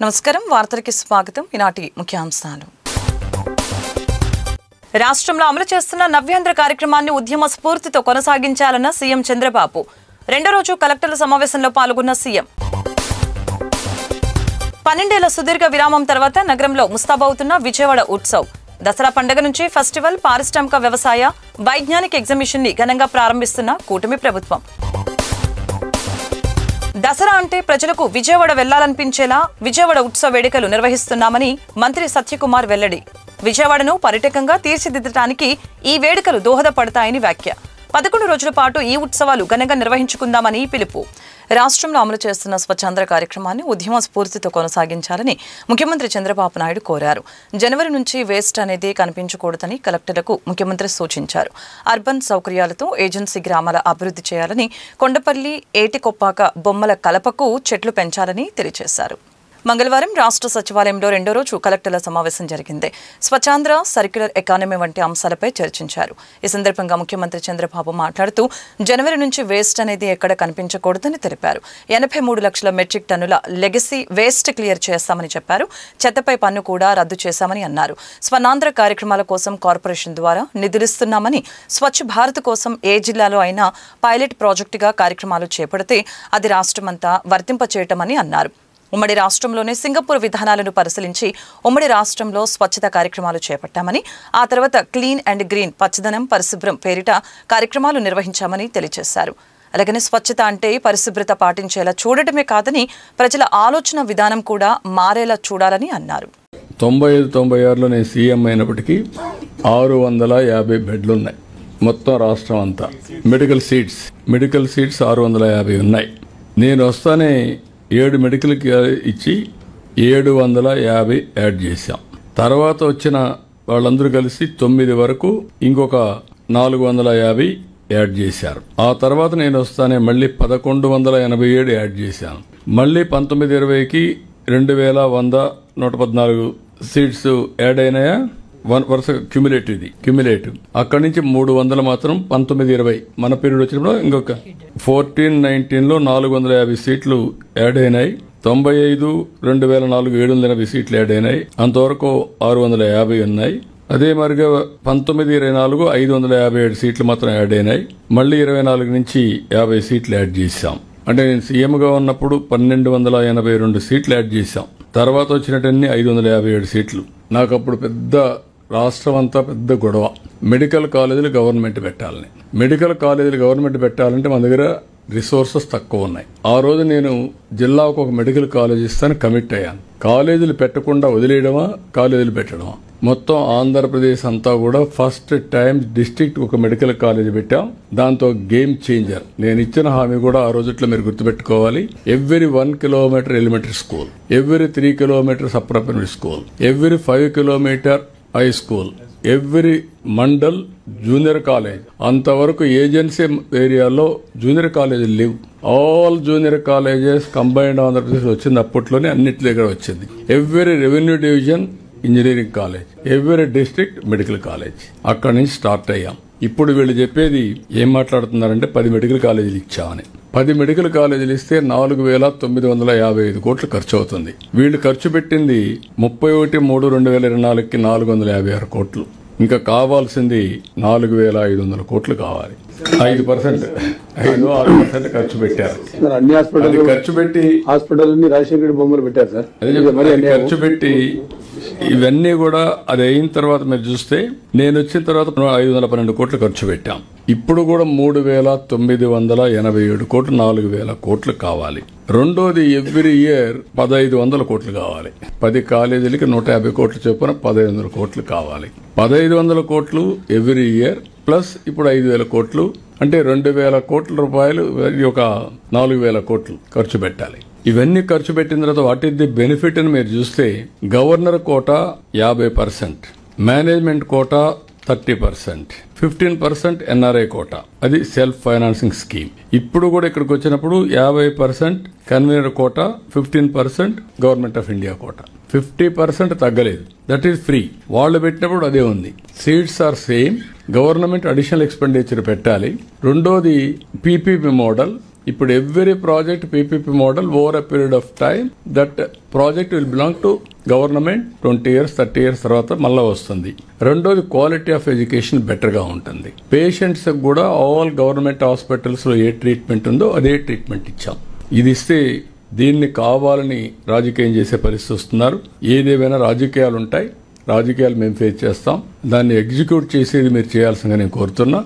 నమస్కారం వార్తలకి స్వాగతం ఈనాటి ముఖ్యాంశాలు రాష్ట్రంలో అమలు చేస్తున్న నవ్యాంధ్ర కార్యక్రమాన్ని ఉద్యమ స్ఫూర్తితో కొనసాగించాలన్న సీఎం చంద్రబాబు రెండో రోజు కలెక్టర్ల సమావేశంలో పాల్గొన్న సీఎం 12 ఏళ్ల సుదీర్ఘ విరామం తర్వాత నగరంలో ముస్తాబవుతున్న విజయవాడ ఉత్సవ్ దసరా పండుగ నుంచి ఫెస్టివల్ పారిశ్రామిక వ్యవసాయ వైజ్ఞానిక ఎగ్జిబిషన్ ని ఘనంగా ప్రారంభిస్తున్న కూటమి ప్రభుత్వం దసరా అంటే ప్రజలకు విజయవాడ వెళ్లాలనిపించేలా విజయవాడ ఉత్సవ వేడుకలు నిర్వహిస్తున్నామని మంత్రి సత్యకుమార్ వెల్లడి విజయవాడను పర్యాటకంగా తీర్చిదిద్దడానికి ఈ వేడుకలు దోహదపడతాయని వ్యాఖ్య 11 రోజుల పాటు ఈ ఉత్సవాలు ఘనంగా నిర్వహించుకుందామని పిలుపు రాష్ట్రంలో అమలు చేస్తున్న స్వచ్ఛాంధ్ర కార్యక్రమాన్ని ఉద్యమ స్ఫూర్తితో కొనసాగించాలని ముఖ్యమంత్రి చంద్రబాబు నాయుడు కోరారు. జనవరి నుంచి వేస్ట్ అనేది కనిపించకూడదని కలెక్టర్లకు ముఖ్యమంత్రి సూచించారు. అర్బన్ సౌకర్యాలతో ఏజెన్సీ గ్రామాల అభివృద్ధి చేయాలని, కొండపల్లి, ఏటికొప్పాక బొమ్మల కలపకు చెట్లు పెంచాలని తెలియజేశారు. మంగళవారం రాష్ట్ర సచివాలయంలో రెండో రోజు కలెక్టర్ల సమావేశం జరిగింది. స్వచ్ఛాంధ్ర, సర్క్యులర్ ఎకానమీ వంటి అంశాలపై చర్చించారు. ఈ సందర్భంగా ముఖ్యమంత్రి చంద్రబాబు మాట్లాడుతూ జనవరి నుంచి వేస్ట్ అనేది ఎక్కడ కనిపించకూడదని తెలిపారు. 83 లక్షల మెట్రిక్ టన్నుల లెగసీ వేస్ట్ క్లియర్ చేస్తామని చెప్పారు. చెత్తపై పన్ను కూడా రద్దు చేశామని అన్నారు. స్వర్ణాంధ్ర కార్యక్రమాల కోసం కార్పొరేషన్ ద్వారా నిధులిస్తున్నామని, స్వచ్ఛ భారత్ కోసం ఏ జిల్లాలో అయినా పైలట్ ప్రాజెక్టుగా కార్యక్రమాలు చేపడితే అది రాష్ట్రమంతా వర్తింపచేయటమని అన్నారు. ఉమ్మడి రాష్ట్రంలోనే సింగపూర్ విధానాలను పరిశీలించి ఉమ్మడి రాష్ట్రంలో స్వచ్ఛత కార్యక్రమాలు చేపట్టామని, ఆ తర్వాత క్లీన్ అండ్ గ్రీన్ పచ్చదనం పరిశుభ్రం పేరిట కార్యక్రమాలు నిర్వహించామని తెలియజేశారు. అలాగనే స్వచ్ఛత అంటే పరిశుభ్రత పాటించేలా చూడటమే కాదని ప్రజల ఆలోచన విధానం కూడా మారేలా చూడాలని అన్నారు. 95-96లో నేను సీఎం అయినప్పటికీ 650 బెడ్లున్నాయి మొత్తం రాష్ట్రం అంతా. మెడికల్ సీట్స్ 650 ఉన్నాయి. నేను వస్తానే 7 మెడికల్కి ఇచ్చి 750 యాడ్ చేశాం. తర్వాత వచ్చిన వాళ్ళందరూ కలిసి 9 వరకు ఇంకొక 450 యాడ్ చేశారు. ఆ తర్వాత నేను వస్తానే మళ్ళీ 1187 యాడ్ చేశాను. మళ్ళీ 19-20కి 2114 సీట్స్ యాడ్ అయినాయా, వరుస క్యుములేటివ్. అక్కడి నుంచి 300 మాత్రం 19-20 మన పీరియడ్ వచ్చినప్పుడు ఇంకొక 14-19లో 450 సీట్లు యాడ్ అయినాయి. 95 2004 780 సీట్లు యాడ్ అయినాయి. అంతవరకు 650 ఉన్నాయి. అదే మరిగా 19-24 557 సీట్లు మాత్రం యాడ్ అయినాయి. మళ్ళీ 24 నుంచి 50 సీట్లు యాడ్ చేశాం. అంటే నేను సీఎంగా ఉన్నప్పుడు 1282 సీట్లు యాడ్ చేశాం. తర్వాత వచ్చినట్టన్నీ 557 సీట్లు. నాకు అప్పుడు పెద్ద రాష్ట్రం అంతా పెద్ద గొడవ. మెడికల్ కాలేజీలు గవర్నమెంట్ పెట్టాలంటే మన దగ్గర రిసోర్సెస్ తక్కువ ఉన్నాయి. ఆ రోజు నేను జిల్లాకు ఒక మెడికల్ కాలేజ్ ఇస్తాను కమిట్ అయ్యాను. కాలేజీలు పెట్టకుండా వదిలేయడమా, కాలేజీలు పెట్టడమా? మొత్తం ఆంధ్రప్రదేశ్ అంతా కూడా ఫస్ట్ టైం డిస్ట్రిక్ట్ ఒక మెడికల్ కాలేజ్ పెట్టాం. దాంతో గేమ్ చేంజర్. నేను ఇచ్చిన హామీ కూడా ఆ రోజుట్లో మీరు గుర్తుపెట్టుకోవాలి. Every 1 kilometre elementary school, every 3 kilometres upper primary school, every 5 kilometre high school, every mandal junior college. అంతవరకు ఏజెన్సీ ఏరియాలో జూనియర్ కాలేజీలు లేవు. All junior colleges combined Andhra Pradesh వచ్చింది. అప్పట్లోనే అన్నిటి దగ్గర వచ్చింది. Every revenue division engineering college, every district medical college. అక్కడి నుంచి స్టార్ట్ అయ్యాం. ఇప్పుడు వీళ్ళు చెప్పేది ఏం మాట్లాడుతున్నారంటే 10 మెడికల్ కాలేజీలు ఇచ్చామని. 10 మెడికల్ కాలేజీలు ఇస్తే 4,955 కోట్లు ఖర్చు అవుతుంది. వీళ్ళు ఖర్చు పెట్టింది 31/3/2024కి 456 కోట్లు. ఇంకా కావాల్సింది 4,500 కోట్లు కావాలి. 5% ఖర్చు పెట్టారు. అన్ని ఖర్చు పెట్టి హాస్పిటల్ రాజశేఖర బొమ్మలు పెట్టారు సార్. ఖర్చు పెట్టి ఇవన్నీ కూడా అది అయిన తర్వాత మీరు చూస్తే నేను వచ్చిన తర్వాత 512 కోట్లు ఖర్చు పెట్టాం. ఇప్పుడు కూడా 3,987 కోట్లు, 4,000 కోట్లు కావాలి. రెండోది ఎవ్రీ ఇయర్ 1,500 కోట్లు కావాలి. 10 కాలేజీలకి 150 కోట్లు చొప్పున 1,500 కోట్లు కావాలి. 1,500 కోట్లు ఎవ్రీ ఇయర్ ప్లస్ ఇప్పుడు 5,000 కోట్లు అంటే 2,000 కోట్ల రూపాయలు, ఒక 4,000 కోట్లు ఖర్చు పెట్టాలి. ఇవన్నీ ఖర్చు పెట్టిన తర్వాత వాట్ ఈస్ ది బెనిఫిట్ అని మీరు చూస్తే governor quota 50%, management quota 30%, 15% NRI quota, అది సెల్ఫ్ ఫైనాన్సింగ్ స్కీమ్. ఇప్పుడు కూడా ఇక్కడికి వచ్చినప్పుడు 50% convener quota, 15% government of India quota, 50% తగ్గలేదు. That is free. వాళ్ళు పెట్టినప్పుడు అదే ఉంది. Seats are same. Government additional expenditure పెట్టాలి. రెండోది పీపీపీ మోడల్, ఇప్పుడు every project PPP model over a period of time that project will belong to government 20 years 30 years తర్వాత మళ్ళా వస్తుంది. రెండోది క్వాలిటీ ఆఫ్ ఎడ్యుకేషన్ బెటర్ గా ఉంటుంది. పేషెంట్స్ కూడా ఆల్ గవర్నమెంట్ హాస్పిటల్స్ లో ఏ ట్రీట్మెంట్ ఉందో అదే ట్రీట్మెంట్ ఇచ్చాం. ఇది ఇస్తే దీన్ని కావాలని రాజకీయం చేసే పరిస్థితి వస్తున్నారు. ఏదేమైనా రాజకీయాలు ఉంటాయి, రాజకీయాలు మేము ఫేస్ చేస్తాం. దాన్ని ఎగ్జిక్యూట్ చేసేది మీరు చేయాల్సిందిగా నేను కోరుతున్నా.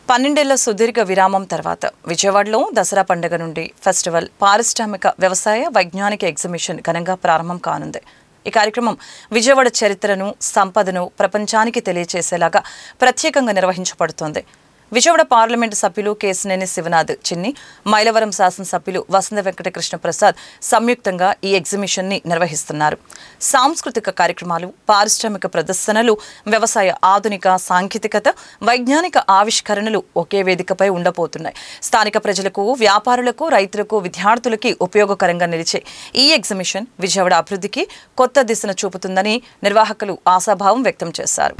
12 ఏళ్ల సుదీర్ఘ విరామం తర్వాత విజయవాడలో దసరా పండుగ నుండి ఫెస్టివల్, పారిశ్రామిక, వ్యవసాయ, వైజ్ఞానిక ఎగ్జిబిషన్ ఘనంగా ప్రారంభం కానుంది. ఈ కార్యక్రమం విజయవాడ చరిత్రను, సంపదను ప్రపంచానికి తెలియచేసేలాగా ప్రత్యేకంగా నిర్వహించబడుతోంది. విజయవాడ పార్లమెంటు సభ్యులు కేశినేని శివనాథ్ చిన్ని, మైలవరం శాసనసభ్యులు వసంత వెంకట కృష్ణ ప్రసాద్ సంయుక్తంగా ఈ ఎగ్జిబిషన్ ని నిర్వహిస్తున్నారు. సాంస్కృతిక కార్యక్రమాలు, పారిశ్రామిక ప్రదర్శనలు, వ్యవసాయ ఆధునిక సాంకేతికత, వైజ్ఞానిక ఆవిష్కరణలు ఒకే వేదికపై ఉండబోతున్నాయి. స్థానిక ప్రజలకు, వ్యాపారులకు, రైతులకు, విద్యార్థులకి ఉపయోగకరంగా నిలిచే ఈ ఎగ్జిబిషన్ విజయవాడ అభివృద్ధికి కొత్త దిశను చూపుతుందని నిర్వాహకులు ఆశాభావం వ్యక్తం చేశారు.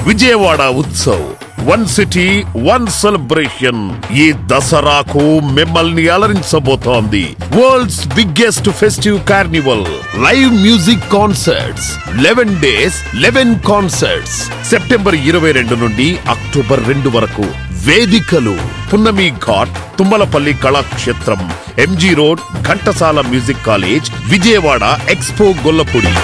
Vijayawada Utsav, one city one celebration. ఈ దసరాకు మిమ్మల్ని అలరించబోతోంది world's biggest festive carnival. Live music concerts, 11 days 11 concerts. September 22 నుండి అక్టోబర్ 2 వరకు. వేదికలు Punnami Ghat, Tummalapalli Kalakshetram, MG road, Ghantasala music college, Vijayawada expo Gollapudi.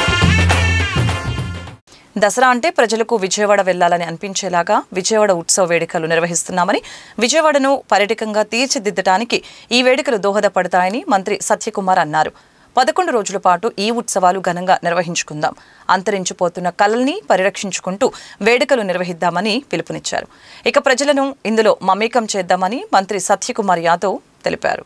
Dasara అంటే ప్రజలకు విజయవాడ వెళ్లాలని అనిపించేలాగా విజయవాడ ఉత్సవ వేడుకలు నిర్వహిస్తున్నామని, విజయవాడను పర్యాటకంగా తీర్చిదిద్దడానికి ఈ వేడుకలు దోహదపడతాయని మంత్రి సత్యకుమార్ అన్నారు. 11 రోజుల పాటు ఈ ఉత్సవాలు ఘనంగా నిర్వహించుకుందాం, అంతరించిపోతున్న కళల్ని పరిరక్షించుకుంటూ వేడుకలు నిర్వహిద్దామని పిలుపునిచ్చారు. ఇక ప్రజలను ఇందులో మమేకం చేద్దామని మంత్రి సత్యకుమార్ యాదవ్ తెలిపారు.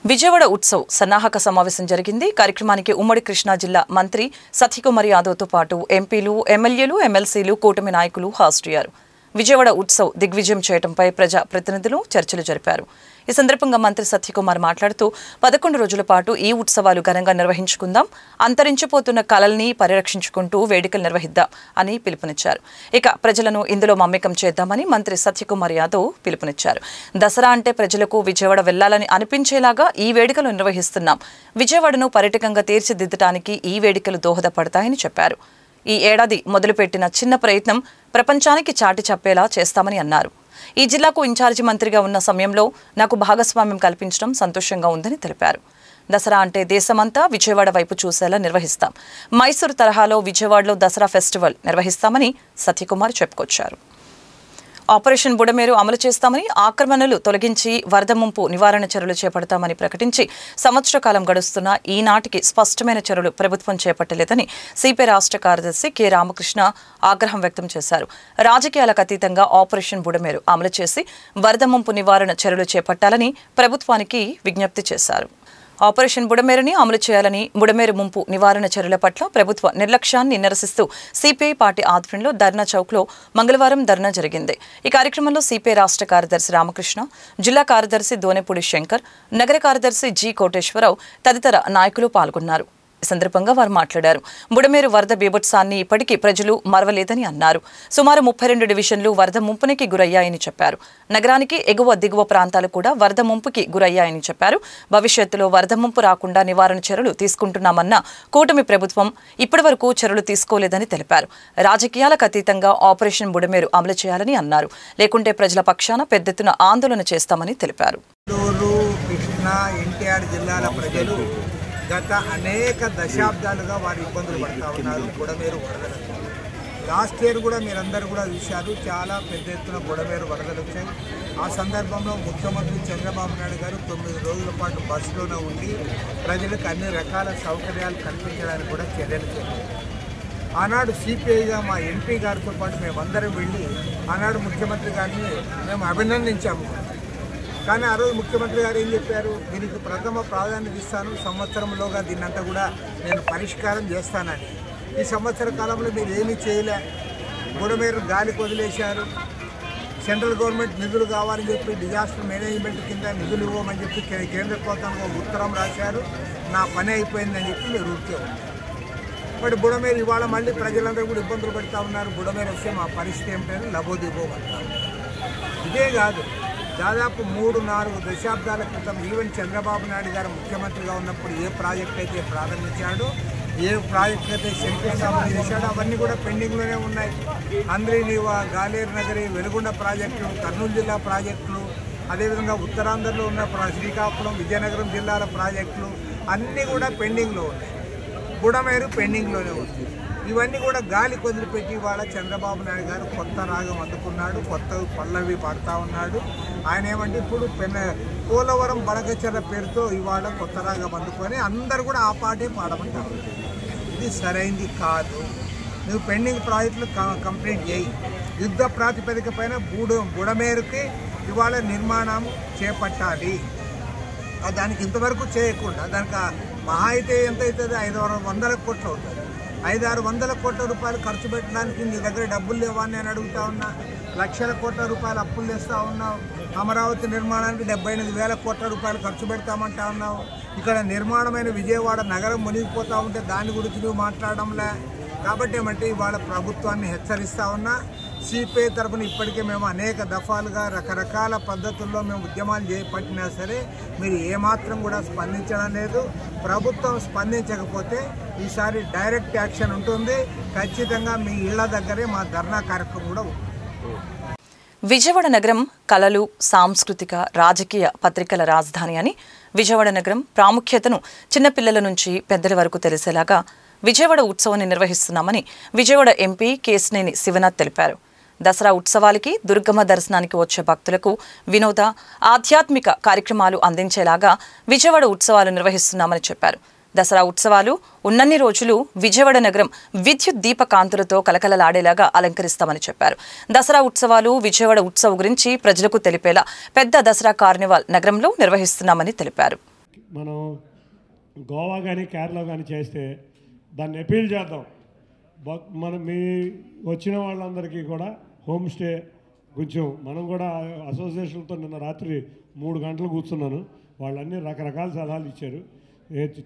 విజయవాడ ఉత్సవ్ సన్నాహక సమావేశం జరిగింది. కార్యక్రమానికి ఉమ్మడి కృష్ణా జిల్లా మంత్రి సత్యకుమార్ యాదవ్తో పాటు ఎంపీలు, ఎమ్మెల్యేలు, ఎమ్మెల్సీలు, కూటమి నాయకులు హాజరయ్యారు. విజయవాడ ఉత్సవ్ దిగ్విజయం చేయడంపై ప్రజా ప్రతినిధులు చర్చలు జరిపారు. ఈ సందర్భంగా మంత్రి సత్యకుమార్ మాట్లాడుతూ 11 రోజుల పాటు ఈ ఉత్సవాలు ఘనంగా నిర్వహించుకుందాం, అంతరించిపోతున్న కళల్ని పరిరక్షించుకుంటూ వేడుకలు నిర్వహిద్దాం అని పిలుపునిచ్చారు. ఇక ప్రజలను ఇందులో మమేకం చేద్దామని మంత్రి సత్యకుమార్ యాదవ్ పిలుపునిచ్చారు. దసరా అంటే ప్రజలకు విజయవాడ వెళ్లాలని అనిపించేలాగా ఈ వేడుకలు నిర్వహిస్తున్నాం. విజయవాడను పర్యాటకంగా తీర్చిదిద్దడానికి ఈ వేడుకలు దోహదపడతాయని చెప్పారు. ఈ ఏడాది మొదలుపెట్టిన చిన్న ప్రయత్నం ప్రపంచానికి చాటి చెప్పేలా చేస్తామని అన్నారు. ఈ జిల్లాకు ఇన్ఛార్జి మంత్రిగా ఉన్న సమయంలో నాకు భాగస్వామ్యం కల్పించడం సంతోషంగా ఉందని తెలిపారు. దసరా అంటే దేశమంతా విజయవాడ వైపు చూసేలా నిర్వహిస్తాం. మైసూరు తరహాలో విజయవాడలో దసరా ఫెస్టివల్ నిర్వహిస్తామని సత్యకుమార్ చెప్పుకొచ్చారు. ఆపరేషన్ బుడమేరు అమలు చేస్తామని, ఆక్రమణలు తొలగించి వరద ముంపు నివారణ చర్యలు చేపడతామని ప్రకటించి సంవత్సర కాలం గడుస్తున్నా ఈనాటికి స్పష్టమైన చర్యలు ప్రభుత్వం చేపట్టలేదని సిపిఐ రాష్ట్ర కార్యదర్శి కె రామకృష్ణ ఆగ్రహం వ్యక్తం చేశారు. రాజకీయాలకు అతీతంగా ఆపరేషన్ బుడమేరు అమలు చేసి వరద ముంపు నివారణ చర్యలు చేపట్టాలని ప్రభుత్వానికి విజ్ఞప్తి చేశారు. ఆపరేషన్ బుడమేరుని అమలు చేయాలని, బుడమేరు ముంపు నివారణ చర్యల పట్ల ప్రభుత్వ నిర్లక్ష్యాన్ని నిరసిస్తూ సిపిఐ పార్టీ ఆధ్వర్యంలో ధర్నా చౌక్లో మంగళవారం ధర్నా జరిగింది. ఈ కార్యక్రమంలో సిపిఐ రాష్ట్ర కార్యదర్శి రామకృష్ణ, జిల్లా కార్యదర్శి దోనెపూడి శంకర్, నగర కార్యదర్శి జి కోటేశ్వరరావు తదితర నాయకులు పాల్గొన్నారు. ఈ సందర్భంగా వారు మాట్లాడారు. బుడమేరు వరద బీభత్సాన్ని ఇప్పటికీ ప్రజలు మరవలేదని అన్నారు. సుమారు 32 డివిజన్లు వరద ముంపునికి గురయ్యాయని చెప్పారు. నగరానికి ఎగువ దిగువ ప్రాంతాలు కూడా వరద ముంపుకి గురయ్యాయని చెప్పారు. భవిష్యత్తులో వరద ముంపు రాకుండా నివారణ చర్యలు తీసుకుంటున్నామన్న కూటమి ప్రభుత్వం ఇప్పటివరకు చర్యలు తీసుకోలేదని తెలిపారు. రాజకీయాలకు అతీతంగా ఆపరేషన్ బుడమేరు అమలు చేయాలని అన్నారు. లేకుంటే ప్రజల పక్షాన పెద్ద ఎత్తున ఆందోళన చేస్తామని తెలిపారు. గత అనేక దశాబ్దాలుగా వారు ఇబ్బందులు పడుతూ ఉన్నారు బుడమేరు వరదలు. లాస్ట్ ఇయర్ కూడా మీరందరూ కూడా చూశారు, చాలా పెద్ద ఎత్తున బుడమేరు వరదలు వచ్చాయి. ఆ సందర్భంలో ముఖ్యమంత్రి చంద్రబాబు నాయుడు గారు 9 రోజుల పాటు బస్సులోనే ఉండి ప్రజలకు అన్ని రకాల సౌకర్యాలు కల్పించడానికి కూడా చర్యలు చేశారు. ఆనాడు సిపిఐగా మా ఎంపీ గారితో పాటు మేమందరం వెళ్ళి ఆనాడు ముఖ్యమంత్రి గారిని మేము అభినందించాము. కానీ ఆ రోజు ముఖ్యమంత్రి గారు ఏం చెప్పారు, దీనికి ప్రథమ ప్రాధాన్యత ఇస్తాను, సంవత్సరంలోగా దీన్నంతా కూడా నేను పరిష్కారం చేస్తానని. ఈ సంవత్సర కాలంలో మీరు ఏమీ చేయలే, బుడమేరు గాలికి వదిలేశారు. సెంట్రల్ గవర్నమెంట్ నిధులు కావాలని చెప్పి డిజాస్టర్ మేనేజ్మెంట్ కింద నిధులు ఇవ్వమని చెప్పి కేంద్ర ప్రభుత్వం ఉత్తరం రాశారు. నా పని అయిపోయిందని చెప్పి మీరు ఊరికే ఉన్నారు. బట్ బుడమేరు ఇవాళ మళ్ళీ ప్రజలందరూ కూడా ఇబ్బందులు పడుతూ ఉన్నారు. బుడమేరు వస్తే మా పరిస్థితి ఏమిటని లబోదిబోమంటారు. ఇదే కాదు, దాదాపు 3-4 దశాబ్దాల క్రితం ఈవెన్ చంద్రబాబు నాయుడు గారు ముఖ్యమంత్రిగా ఉన్నప్పుడు ఏ ప్రాజెక్ట్ అయితే ప్రారంభించాడో, ఏ ప్రాజెక్ట్ అయితే శంకుస్థాపన చేశాడో అవన్నీ కూడా పెండింగ్లోనే ఉన్నాయి. అంద్రీనీవా, గాలేరు నగరి, వెలుగొండ ప్రాజెక్టులు, కర్నూలు జిల్లా ప్రాజెక్టులు, అదేవిధంగా ఉత్తరాంధ్రలో ఉన్న శ్రీకాకుళం, విజయనగరం జిల్లాల ప్రాజెక్టులు అన్నీ కూడా పెండింగ్లో ఉన్నాయి. బుడమేరు పెండింగ్లోనే ఉంది. ఇవన్నీ కూడా గాలి కొదిలిపెట్టి ఇవాళ చంద్రబాబు నాయుడు గారు కొత్త రాగం అందుకున్నాడు, కొత్త పల్లవి పాడుతూ ఉన్నాడు. ఆయన ఏమంటే ఇప్పుడు పోలవరం బనకచెర్ల పేరుతో ఇవాళ కొత్త రాగం అందుకొని అందరు కూడా ఆ పాటే పాడమంటారు. ఇది సరైంది కాదు. నువ్వు పెండింగ్ ప్రాజెక్టులు కంప్లీట్ చేయి. యుద్ధ ప్రాతిపదిక పైన బుడమేరుకి ఇవాళ నిర్మాణం చేపట్టాలి. దానికి ఇంతవరకు చేయకుండా దానికి మహా అయితే ఎంత అవుతుంది? 500 కోట్లు అవుతుంది. 500-600 కోట్ల రూపాయలు ఖర్చు పెట్టడానికి నీ దగ్గర డబ్బులు లేవా అని నేను అడుగుతా ఉన్నా. లక్షల కోట్ల రూపాయలు అప్పులు తెస్తూ ఉన్నావు. అమరావతి నిర్మాణానికి 78,000 కోట్ల రూపాయలు ఖర్చు పెడతామంటా ఉన్నావు. ఇక్కడ నిర్మాణమైన విజయవాడ నగరం మునిగిపోతూ ఉంటే దాని గురించి నువ్వు మాట్లాడడంలే. కాబట్టి ఏమంటే ఇవాళ ప్రభుత్వాన్ని హెచ్చరిస్తూ ఉన్నా. సిపిఐ తరఫున ఇప్పటికే మేము అనేక దఫాలుగా రకరకాల పద్ధతుల్లో మేము ఉద్యమాలు చేపట్టినా సరే మీరు ఏమాత్రం కూడా స్పందించడం లేదు. ప్రభుత్వం స్పందించకపోతే ఈసారి డైరెక్ట్ యాక్షన్ ఉంటుంది. ఖచ్చితంగా మీ ఇళ్ల దగ్గరే మా ధర్నా కార్యక్రమం కూడా ఉంటుంది. విజయవాడ నగరం కళలు, సాంస్కృతిక, రాజకీయ పత్రికల రాజధాని అని, విజయవాడ నగరం ప్రాముఖ్యతను చిన్నపిల్లల నుంచి పెద్దల వరకు తెలిసేలాగా విజయవాడ ఉత్సవాన్ని నిర్వహిస్తున్నామని విజయవాడ ఎంపీ కేశినేని శివనాథ్ తెలిపారు. దసరా ఉత్సవాలకి, దుర్గమ్మ దర్శనానికి వచ్చే భక్తులకు వినోద, ఆధ్యాత్మిక కార్యక్రమాలు అందించేలాగా విజయవాడ ఉత్సవాలు నిర్వహిస్తున్నామని చెప్పారు. దసరా ఉత్సవాలు ఉన్నన్ని రోజులు విజయవాడ నగరం విద్యుత్ దీప కాంతులతో కలకలలాడేలాగా అలంకరిస్తామని చెప్పారు. దసరా ఉత్సవాలు, విజయవాడ ఉత్సవం గురించి ప్రజలకు తెలిపేలా పెద్ద దసరా కార్నివాల్ నగరంలో నిర్వహిస్తున్నామని తెలిపారు. మనం గోవా కానీ కేరళ కానీ చేస్తే దాన్ని అపీల్ చేద్దాం. మీ వచ్చిన వాళ్ళందరికీ కూడా హోమ్ స్టే కొంచెం మనం కూడా అసోసియేషన్తో నిన్న రాత్రి 3 గంటలు కూర్చున్నాను. వాళ్ళన్నీ రకరకాల సలహాలు ఇచ్చారు.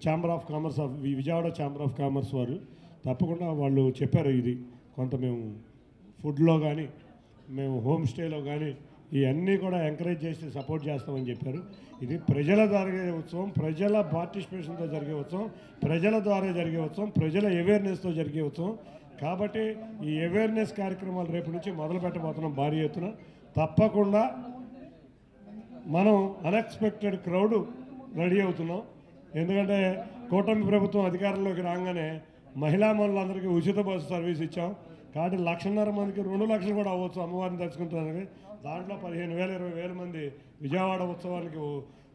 Chamber of commerce Vijayawada chamber of commerce వారు తప్పకుండా వాళ్ళు చెప్పారు. ఇది కొంత మేము ఫుడ్లో కానీ మేము హోమ్ స్టేలో కానీ ఇవన్నీ కూడా ఎంకరేజ్ చేసి సపోర్ట్ చేస్తామని చెప్పారు. ఇది ప్రజల జరిగే ఉత్సవం, ప్రజల పార్టిసిపేషన్తో జరిగే ఉత్సవం, ప్రజల ద్వారా జరిగే ఉత్సవం, ప్రజల అవేర్నెస్తో జరిగే ఉత్సవం. కాబట్టి ఈ అవేర్నెస్ కార్యక్రమాలు రేపు నుంచి మొదలు పెట్టబోతున్నాం భారీ ఎత్తున. తప్పకుండా మనం అన్ఎక్స్పెక్టెడ్ క్రౌడ్ రెడీ అవుతున్నాం. ఎందుకంటే కూటమి ప్రభుత్వం అధికారంలోకి రాగానే మహిళా మనులందరికీ ఉచిత బస్సు సర్వీస్ ఇచ్చాం. కాబట్టి 1,50,000 మందికి 2 లక్షలు కూడా అవ్వచ్చు అమ్మవారిని దర్శించడానికి. దాంట్లో 15,000-20,000 మంది విజయవాడ ఉత్సవానికి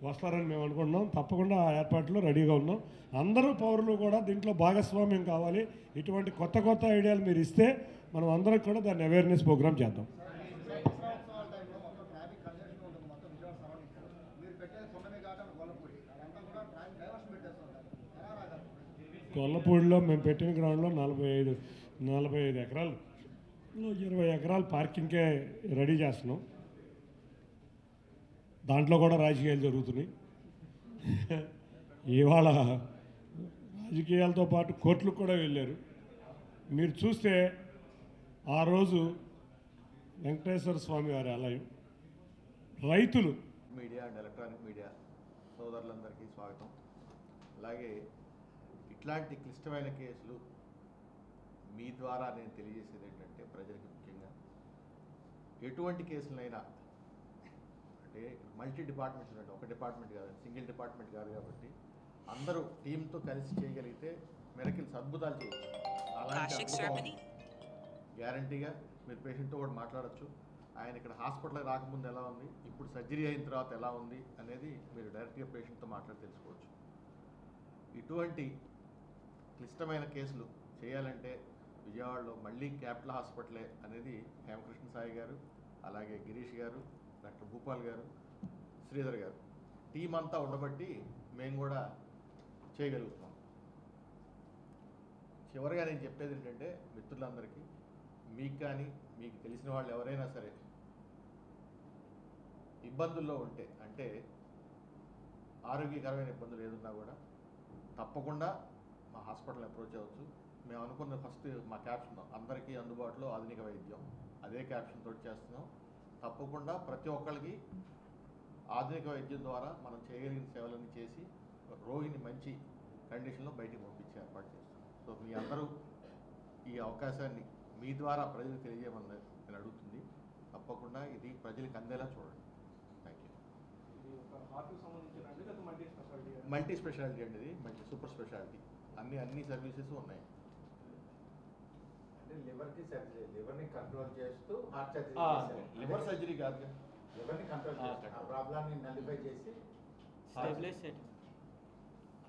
వస్తారని మేము అనుకుంటున్నాం. తప్పకుండా ఆ ఏర్పాట్లు రెడీగా ఉన్నాం. అందరూ పౌరులు కూడా దీంట్లో భాగస్వామ్యం కావాలి. ఇటువంటి కొత్త ఐడియాలు మీరు ఇస్తే మనం అందరం కూడా దాన్ని అవేర్నెస్ ప్రోగ్రామ్ చేద్దాం. గొల్లపూడిలో మేము పెట్టిన గ్రౌండ్లో 45 ఎకరాలు, 20 ఎకరాలు పార్కింగ్కే రెడీ చేస్తున్నాం. దాంట్లో కూడా రాజకీయాలు జరుగుతున్నాయి. ఇవాళ రాజకీయాలతో పాటు కోర్టులకు కూడా వెళ్ళారు. మీరు చూస్తే ఆ రోజు వెంకటేశ్వర స్వామి వారి ఆలయం, రైతులు, మీడియా అండ్ ఎలక్ట్రానిక్ మీడియా సోదరులందరికీ స్వాగతం. అలాగే ఇట్లాంటి క్లిష్టమైన కేసులు మీ ద్వారా నేను తెలియజేసేది ఏంటంటే ప్రజలకు ముఖ్యంగా ఎటువంటి కేసులైనా అంటే మల్టీ డిపార్ట్మెంట్స్ అంటే ఒక డిపార్ట్మెంట్ కాదు, సింగిల్ డిపార్ట్మెంట్ కాదు. కాబట్టి అందరూ టీంతో కలిసి చేయగలిగితే మెరకిల్స్ అద్భుతాలు చేయొచ్చు. అలాంటి గ్యారంటీగా మీరు పేషెంట్తో కూడా మాట్లాడచ్చు. ఆయన ఇక్కడ హాస్పిటల్కి రాకముందు ఎలా ఉంది, ఇప్పుడు సర్జరీ అయిన తర్వాత ఎలా ఉంది అనేది మీరు డైరెక్ట్గా పేషెంట్తో మాట్లాడి తెలుసుకోవచ్చు. ఇటువంటి క్లిష్టమైన కేసులు చేయాలంటే విజయవాడలో మళ్ళీ క్యాపిటల్ హాస్పిటలే అనేది హేమకృష్ణ సాయి గారు, అలాగే గిరీష్ గారు, డాక్టర్ భూపాల్ గారు, శ్రీధర్ గారు టీం అంతా ఉండబట్టి మేము కూడా చేయగలుగుతున్నాం. చివరిగా నేను చెప్పేది ఏంటంటే మిత్రులందరికీ, మీకు కానీ మీకు తెలిసిన వాళ్ళు ఎవరైనా సరే ఇబ్బందుల్లో ఉంటే, అంటే ఆరోగ్యకరమైన ఇబ్బందులు ఏదున్నా కూడా తప్పకుండా మా హాస్పిటల్ని అప్రోచ్ అవ్వచ్చు. మేము అనుకున్న ఫస్ట్ మా క్యాప్షన్ అందరికీ అందుబాటులో ఆధునిక వైద్యం, అదే క్యాప్షన్ తోటి చేస్తున్నాం. తప్పకుండా ప్రతి ఒక్కరికి ఆధునిక వైద్యం ద్వారా మనం చేయగలిగిన సేవలన్నీ చేసి రోగిని మంచి కండిషన్లో బయటికి పంపించే ఏర్పాటు చేస్తాం. సో మీ అందరూ ఈ అవకాశాన్ని మీ ద్వారా ప్రజలకు తెలియజేయమని నేను అడుగుతుంది. తప్పకుండా ఇది ప్రజలకు అందేలా చూడండి. Thank you. మల్టీ స్పెషాలిటీ అండి, ఇది మంచి సూపర్ స్పెషాలిటీ, అన్ని సర్వీసెస్ ఉన్నాయి. లివర్కి సర్జరీ, లివర్ని కంట్రోల్ చేస్తూ హార్ట్ సర్జరీ, లివర్ సర్జరీ కాదు, లివర్ని కంట్రోల్ చేసి ఆ ప్రాబ్లమ్ని నలిఫై చేసి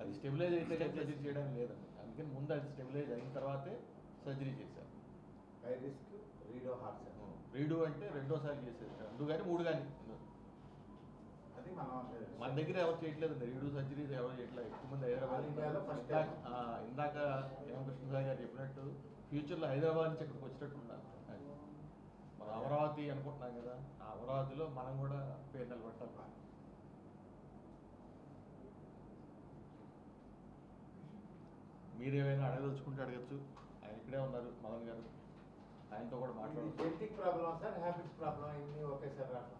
అది స్టెబిలైజ్ అయితే సర్జరీ చేయడం లేదండి. అందుకని ముందు అది స్టెబిలైజ్ అయిన తర్వాతే సర్జరీ చేశారు. High risk redo heart surgery, redo అంటే రెండోసారి చేసేది, 2 కానీ 3 కానీ. అది మన దగ్గర ఎవరు చేయట్లేదండి రీడు సర్జరీ, ఎవరు చేయట్లేదు. ఎక్కువ మంది హైదరాబాద్. ఇందాక రామకృష్ణ సార్ గారు చెప్పినట్టు ఫ్యూచర్లో హైదరాబాద్ నుంచి ఇక్కడికి వచ్చినట్టు ఉండాలి. మనం అమరావతి అనుకుంటున్నాం కదా, ఆ అమరావతిలో మనం కూడా పేరు నిలబెట్టాలి. మీరు ఏమైనా అడగదలుచుకుంటే అడగచ్చు. ఆయన ఇక్కడే ఉన్నారు, మదన్ గారు, ఆయనతో కూడా మాట్లాడారు. Genetic problem sir, habits problem, ఇన్ని ఒకేసారి రావడం.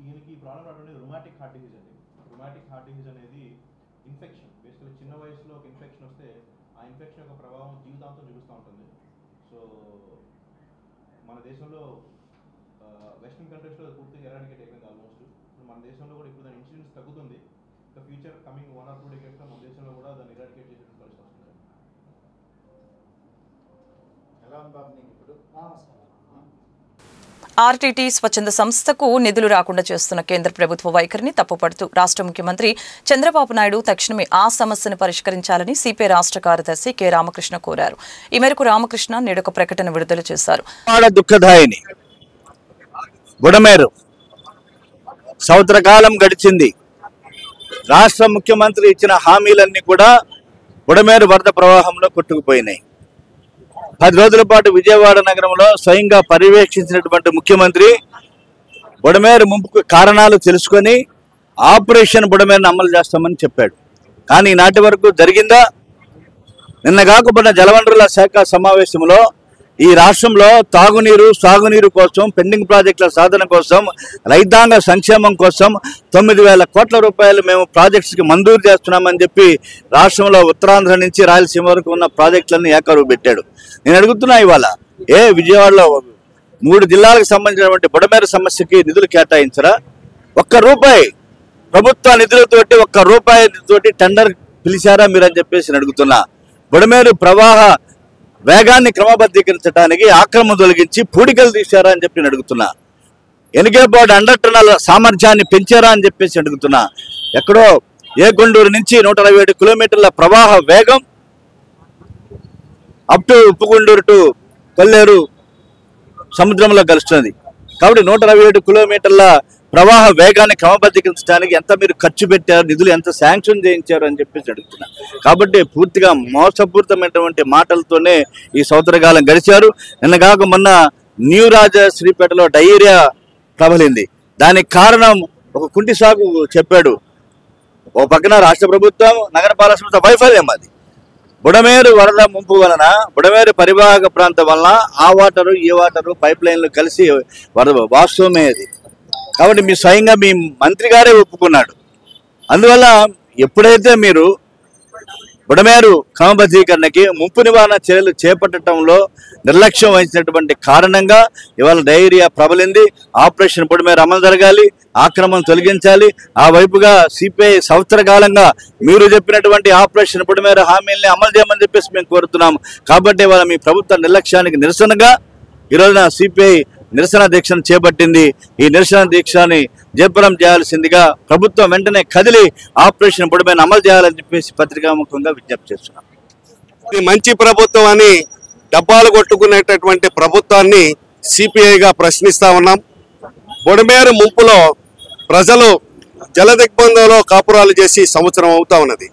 ఈయనకి ఈ ప్రాబ్లం రావడం రుమాటిక్ హార్ట్ డిసీజ్ అండి. రుమాటిక్ హార్ట్ డిసీజ్ అనేది ఇన్ఫెక్షన్. బేసికలీ చిన్న వయసులో ఒక ఇన్ఫెక్షన్ వస్తే ఆ ఇన్ఫెక్షన్ యొక్క ప్రభావం జీవితాంతం చూపిస్తూ ఉంటుంది. సో మన దేశంలో వెస్టర్న్ కంట్రీస్లో పూర్తిగా ఎరాడికేట్ అయిపోయింది ఆల్మోస్ట్. ఇప్పుడు మన దేశంలో కూడా ఇప్పుడు దాని ఇన్సిడెన్స్ తగ్గుతుంది. ఇంకా ఫ్యూచర్ కమింగ్ 1 or 2 డేస్లో మన దేశంలో కూడా దాన్ని ఎరాడికేట్ చేసేటువంటి పరిస్థితి వస్తుంది. ఎలా ఉంది బాబు నీకు ఇప్పుడు? ఆర్టీటీ స్వచ్ఛంద సంస్థకు నిధులు రాకుండా చేస్తున్న కేంద్ర ప్రభుత్వ వైఖరిని తప్పుపడుతూ రాష్ట్ర ముఖ్యమంత్రి చంద్రబాబు నాయుడు తక్షణమే ఆ సమస్యను పరిష్కరించాలని సిపిఐ రాష్ట్ర కార్యదర్శి కె రామకృష్ణ కోరారు. ఈ మేరకు రామకృష్ణ నేడొక ప్రకటన విడుదల చేశారు. దుఃఖదాయిని బుడమేరు సంవత్సర కాలం గడిచింది. రాష్ట్ర ముఖ్యమంత్రి ఇచ్చిన హామీలన్నీ కూడా బుడమేరు వరద ప్రవాహంలో కొట్టుకుపోయినాయి. 10 రోజుల పాటు విజయవాడ నగరంలో స్వయంగా పర్యవేక్షించినటువంటి ముఖ్యమంత్రి బుడమేరు ముంపుకు కారణాలు తెలుసుకొని ఆపరేషన్ బుడమేరును అమలు చేస్తామని చెప్పాడు. కానీ నాటి వరకు జరిగిందా? నిన్న కాకపోయిన జలవనరుల శాఖ సమావేశంలో ఈ రాష్ట్రంలో తాగునీరు, సాగునీరు కోసం, పెండింగ్ ప్రాజెక్టుల సాధన కోసం, రైతాంగ సంక్షేమం కోసం 9,000 కోట్ల రూపాయలు మేము ప్రాజెక్ట్స్కి మంజూరు చేస్తున్నామని చెప్పి రాష్ట్రంలో ఉత్తరాంధ్ర నుంచి రాయలసీమ వరకు ఉన్న ప్రాజెక్టులన్నీ ఏకరువు పెట్టాడు. నేను అడుగుతున్నా, ఇవాళ విజయవాడలో 3 జిల్లాలకు సంబంధించినటువంటి బుడమేరు సమస్యకి నిధులు కేటాయించరా? 1 రూపాయి ప్రభుత్వ నిధులతోటి, 1 రూపాయి టెండర్ పిలిచారా మీరని చెప్పేసి నేను అడుగుతున్నా. బుడమేరు ప్రవాహ వేగాన్ని క్రమబద్ధీకరించడానికి ఆక్రమణ తొలగించి పూడికలు తీశారా అని చెప్పి నేను అడుగుతున్నా. ఎనికేపాడు 100 టన్నుల సామర్థ్యాన్ని పెంచారా అని చెప్పేసి అడుగుతున్నా. ఎక్కడో ఏకొండూరు నుంచి 127 కిలోమీటర్ల ప్రవాహ వేగం అప్ టు ఉప్పుగుండూరు టు కొల్లేరు సముద్రంలో కలుస్తుంది. కాబట్టి 127 కిలోమీటర్ల ప్రవాహ వేగాన్ని క్రమబద్ధీకరించడానికి ఎంత మీరు ఖర్చు పెట్టారు, నిధులు ఎంత శాంక్షన్ చేయించారు అని చెప్పేసి అడుగుతున్నా. కాబట్టి పూర్తిగా మోసపూరితమైనటువంటి మాటలతోనే ఈ సంవత్సరకాలం గడిచారు. నిన్న కాక మొన్న న్యూ రాజశ్రీపేటలో డయేరియా ప్రబలింది. దానికి కారణం ఒక కుంటి సాగు చెప్పాడు. ఓ పక్కన రాష్ట్ర ప్రభుత్వం, నగరపాలక సంస్థ వైఫల్యం. అది బుడమేరు వరద ముంపు వలన, బుడమేరు పరివాహక ప్రాంతం వలన ఆ వాటరు ఈ వాటరు పైప్ లైన్లు కలిసి వరద వాస్తవమే అది. కాబట్టి మీ స్వయంగా మీ మంత్రి గారే ఒప్పుకున్నాడు. అందువల్ల ఎప్పుడైతే మీరు బుడమేరు క్రమబద్ధీకరణకి ముంపు నివారణ చర్యలు చేపట్టడంలో నిర్లక్ష్యం వహించినటువంటి కారణంగా ఇవాళ డయేరియా ప్రబలింది. ఆపరేషన్ బుడమేరు అమలు జరగాలి, ఆక్రమణ తొలగించాలి. ఆ వైపుగా సిపిఐ సంవత్సర కాలంగా మీరు చెప్పినటువంటి ఆపరేషన్ బుడమేరు హామీల్ని అమలు చేయమని చెప్పేసి మేము కోరుతున్నాము. కాబట్టి ఇవాళ మీ ప్రభుత్వ నిర్లక్ష్యానికి నిరసనగా ఈరోజున సిపిఐ నిరసన దీక్షను చేపట్టింది. ఈ నిరసన దీక్షని జయప్రదం చేయాల్సిందిగా ప్రభుత్వం వెంటనే కదిలి ఆపరేషన్ బుడమేరును అమలు చేయాలని చెప్పేసి పత్రికాముఖంగా విజ్ఞప్తి చేస్తున్నాం. మంచి ప్రభుత్వం అని డబ్బాలు కొట్టుకునేటటువంటి ప్రభుత్వాన్ని సిపిఐగా ప్రశ్నిస్తా ఉన్నాం. బుడమేరు ముంపులో ప్రజలు జలదిగ్బంధంలో కాపురాలు చేసి సంవత్సరం అవుతా ఉన్నది.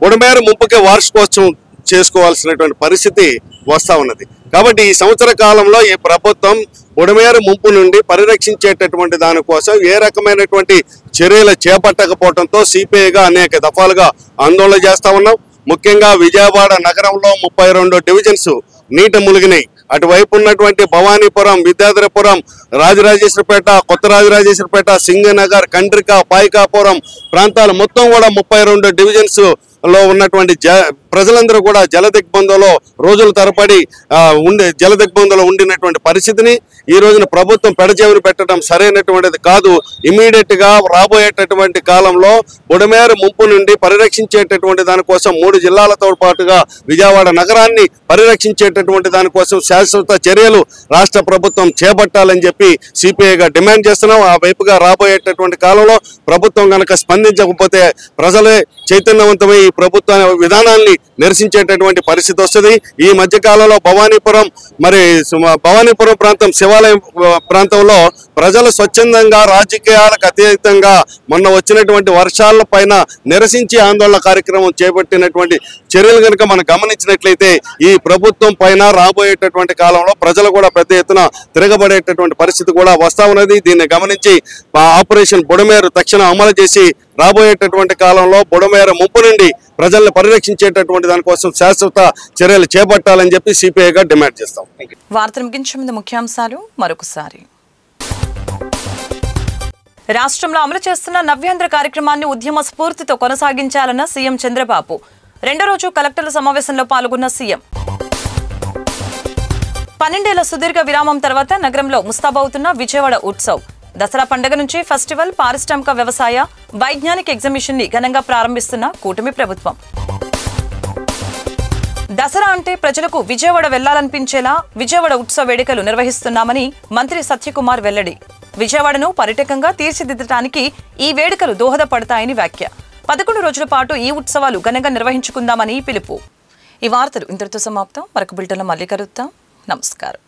బుడమేరు ముంపుకి వార్షికోత్సవం చేసుకోవాల్సినటువంటి పరిస్థితి వస్తూ ఉన్నది. కాబట్టి ఈ సంవత్సర కాలంలో ఈ ప్రభుత్వం బుడమేరు ముంపు నుండి పరిరక్షించేటటువంటి దానికోసం ఏ రకమైనటువంటి చర్యలు చేపట్టకపోవడంతో సిపిఐగా అనేక దఫాలుగా ఆందోళన చేస్తూ ఉన్నాం. ముఖ్యంగా విజయవాడ నగరంలో 32 డివిజన్స్ నీట మునిగినాయి. అటువైపు ఉన్నటువంటి భవానీపురం, విద్యాధరపురం, రాజరాజేశ్వరపేట, కొత్త రాజరాజేశ్వరపేట, సింగనగర్, కండ్రిక, పాయికాపురం ప్రాంతాలు మొత్తం కూడా 32 డివిజన్స్ లో ఉన్నటువంటి ప్రజలందరూ కూడా జలదిగ్బంధంలో రోజుల తరబడి జలదిగ్బంధంలో ఉండినటువంటి పరిస్థితిని ఈ రోజున ప్రభుత్వం పెడచెవిన పెట్టడం సరైనటువంటిది కాదు. ఇమీడియట్ గా రాబోయేటటువంటి కాలంలో బుడమేరు ముంపు నుండి పరిరక్షించేటటువంటి దానికోసం 3 జిల్లాలతో పాటుగా విజయవాడ నగరాన్ని పరిరక్షించేటటువంటి దానికోసం శాశ్వత చర్యలు రాష్ట్ర ప్రభుత్వం చేపట్టాలని చెప్పి సిపిఐగా డిమాండ్ చేస్తున్నాం. ఆ వైపుగా రాబోయేటటువంటి కాలంలో ప్రభుత్వం కనుక స్పందించకపోతే ప్రజలే చైతన్యవంతమై ఈ ప్రభుత్వ విధానాన్ని నిరసించేటటువంటి పరిస్థితి వస్తుంది. ఈ మధ్య కాలంలో భవానీపురం ప్రాంతం, శివాలయం ప్రాంతంలో ప్రజలు స్వచ్ఛందంగా రాజకీయాలకు అతీతంగా మొన్న వచ్చినటువంటి వర్షాల పైన నిరసించి ఆందోళన కార్యక్రమం చేపట్టినటువంటి చర్యలు కనుక మనం గమనించినట్లయితే ఈ ప్రభుత్వం పైన రాబోయేటటువంటి కాలంలో ప్రజలు కూడా పెద్ద ఎత్తున తిరగబడేటటువంటి పరిస్థితి కూడా వస్తా ఉన్నది. దీన్ని గమనించి ఆపరేషన్ బుడమేరు తక్షణం అమలు చేసి రాబోయేటటువంటి కాలంలో బుడమేరు ముంపు నుండి ప్రజలను పరిరక్షించేటటువంటి దానికోసం శాశ్వత చర్యలు చేపట్టాలని చెప్పి సిపిఐగా డిమాండ్ చేస్తాం. వార్తలు ముగించే ముందు ముఖ్యాంశాలు మరొకసారి. రాష్ట్రంలో అమలు చేస్తున్న నవ్యాంధ్ర కార్యక్రమాన్ని ఉద్యమ స్ఫూర్తితో కొనసాగించాలన్న సీఎం చంద్రబాబు. 2వ రోజు కలెక్టర్ల సమావేశంలో పాల్గొన్న సీఎం. 12 ఏళ్ల సుదీర్ఘ విరామం తర్వాత నగరంలో ముస్తాబవుతున్న విజయవాడ ఉత్సవ్. దసరా పండుగ నుంచి ఫెస్టివల్, పారిశ్రామిక, వ్యవసాయ, వైజ్ఞానిక ఎగ్జిబిషన్ ని ఘనంగా ప్రారంభిస్తున్న కూటమి ప్రభుత్వం. దసరా అంటే ప్రజలకు విజయవాడ వెళ్లాలనిపించేలా విజయవాడ ఉత్సవ వేడుకలు నిర్వహిస్తున్నామని మంత్రి సత్యకుమార్ వెల్లడి. విజయవాడను పర్యాటకంగా తీర్చిదిద్దడానికి ఈ వేడుకలు దోహదపడతాయని వ్యాఖ్య. 11 రోజుల పాటు ఈ ఉత్సవాలు ఘనంగా నిర్వహించుకుందామని పిలుపు. ఈ వార్తలు ఇంతటితో సమాప్తం. మరొక బులెటిన్లో మళ్ళీ కలుద్దాం. నమస్కారం.